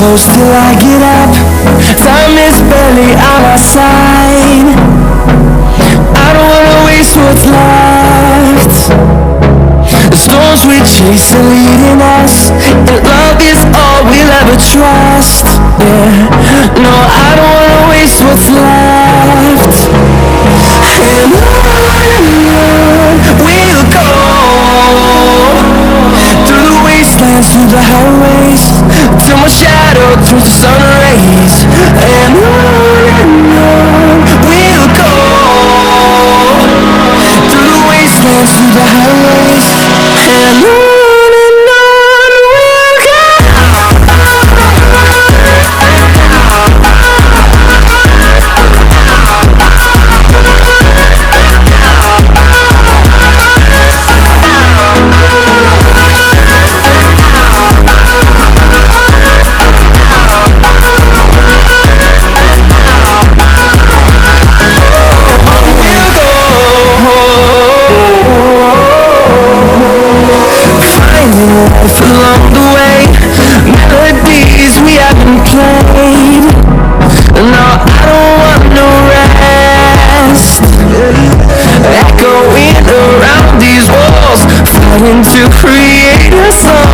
close till I get up. Time is barely on our side. I don't wanna waste what's left. The storms we chase are leading us, and love is all we'll ever trust. Yeah, no, I don't wanna waste what's left. And on we'll go, through the wastelands, through the highways, till my shadow turns to sun rays. And on we'll go, through the wastelands, through the highways, and on we'll go. Along the way, melodies we haven't played. No, I don't want no rest. Echoing around these walls, fighting to create a song.